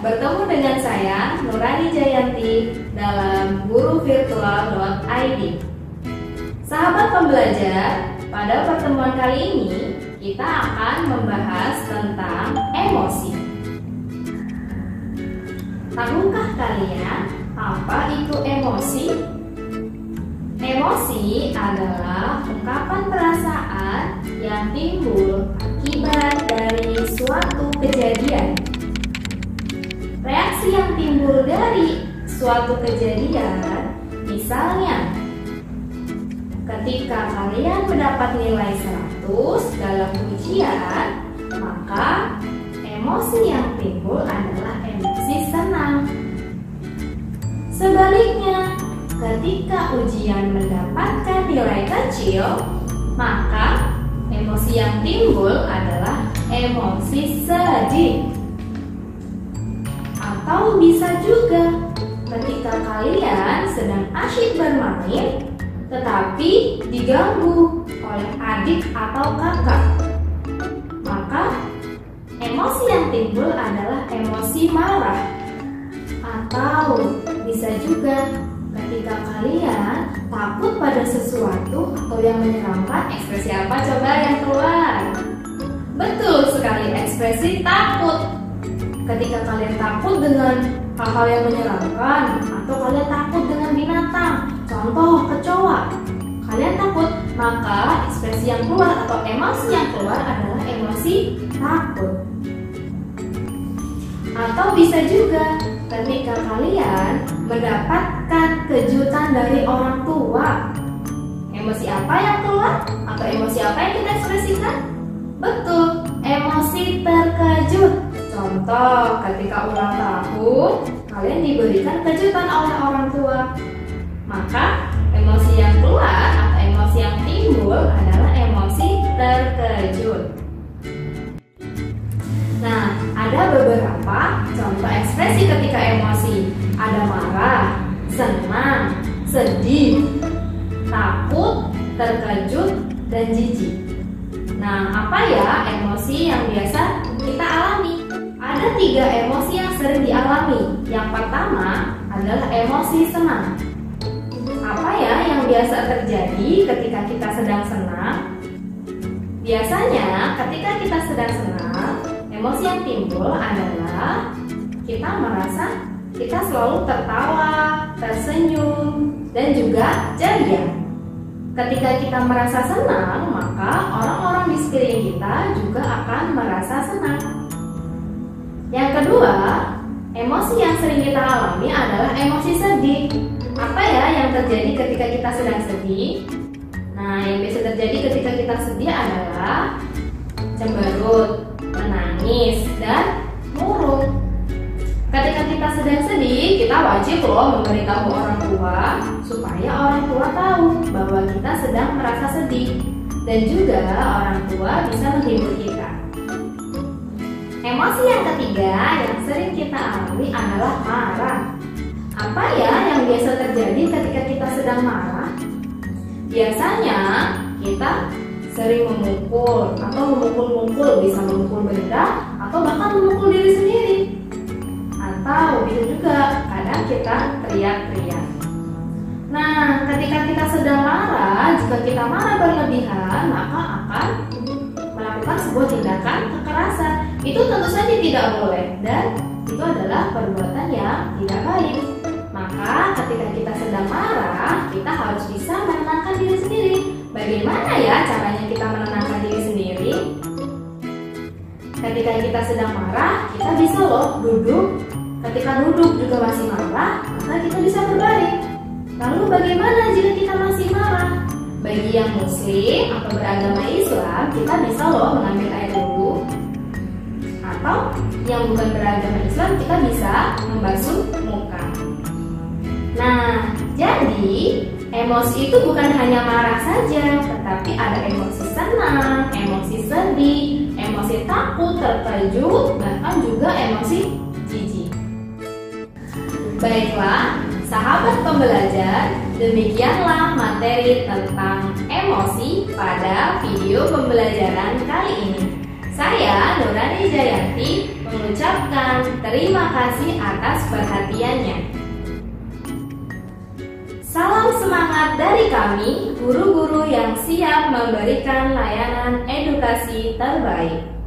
bertemu dengan saya Nurani Jayanti dalam guruvirtual.id. Sahabat pembelajar, pada pertemuan kali ini kita akan membahas tentang emosi. Tahukah kalian apa itu emosi? Emosi adalah ungkapan perasaan yang timbul akibat dari suatu kejadian. Reaksi yang timbul dari suatu kejadian, misalnya ketika kalian mendapat nilai 100 dalam ujian, maka emosi yang timbul adalah emosi senang. Sebaliknya, ketika ujian mendapatkan nilai kecil, maka emosi yang timbul adalah emosi sedih. Atau bisa juga ketika kalian sedang asyik bermain, tetapi diganggu oleh adik atau kakak, maka emosi yang timbul adalah emosi marah. Atau bisa juga ketika kalian takut pada sesuatu atau yang menyeramkan, ekspresi apa coba yang keluar? Betul sekali, ekspresi takut. Ketika kalian takut dengan hal-hal yang menyeramkan atau kalian takut dengan binatang, contoh kecoa, kalian takut, maka ekspresi yang keluar atau emosi yang keluar adalah emosi takut. Atau bisa juga ketika kalian mendapatkan kejutan dari orang tua, emosi apa yang keluar atau emosi apa yang kita ekspresikan? Betul, emosi terkejut. Contoh, ketika ulang tahun, kalian diberikan kejutan oleh orang tua, maka emosi yang keluar atau emosi yang timbul adalah emosi terkejut. Nah, ada beberapa contoh ekspresi ketika emosi. Ada marah, senang, sedih, takut, terkejut, dan jijik. Nah, apa ya emosi yang biasa kita alami? Ada 3 emosi yang sering dialami. Yang pertama adalah emosi senang. Apa ya yang biasa terjadi ketika kita sedang senang? Biasanya ketika kita sedang senang, emosi yang timbul adalah kita merasa kita selalu tertawa, tersenyum, dan juga ceria. Ketika kita merasa senang, maka orang-orang di sekeliling kita juga akan merasa senang. Yang kedua, emosi yang sering kita alami adalah emosi sedih. Apa ya yang terjadi ketika kita sedang sedih? Nah, yang biasa terjadi ketika kita sedih adalah cemberut, menangis, dan murung. Ketika kita sedang sedih, kita wajib loh memberitahu orang tua supaya orang tua tahu bahwa kita sedang merasa sedih, dan juga orang tua bisa menghibur kita. Emosi yang ketiga yang sering kita alami adalah marah. Apa ya yang biasa terjadi ketika kita sedang marah? Biasanya kita sering memukul atau memukul-mukul, bisa memukul benda atau bahkan memukul diri sendiri. Atau bisa juga kadang kita teriak-teriak. Nah, ketika kita sedang marah, jika kita marah berlebihan, maka akan melakukan sebuah tindakan kekerasan. Itu tentu saja tidak boleh dan itu adalah perbuatan yang tidak baik. Maka ketika kita sedang marah, kita harus bisa menenangkan diri sendiri. Bagaimana ya caranya kita menenangkan diri sendiri? Ketika kita sedang marah, kita bisa loh duduk. Ketika duduk juga masih marah, maka kita bisa berbaring. Lalu bagaimana jika kita masih marah? Bagi yang muslim atau beragama Islam, kita bisa loh mengambil air wudhu. Atau yang bukan beragama Islam, kita bisa membasuh muka. Nah, jadi emosi itu bukan hanya marah saja, tetapi ada emosi senang, emosi sedih, emosi takut, terkejut, bahkan juga emosi jijik. Baiklah, sahabat pembelajar, demikianlah materi tentang emosi pada video pembelajaran kali ini. Saya Nurani Jayanti mengucapkan terima kasih atas perhatiannya. Salam semangat dari kami, guru-guru yang siap memberikan layanan edukasi terbaik.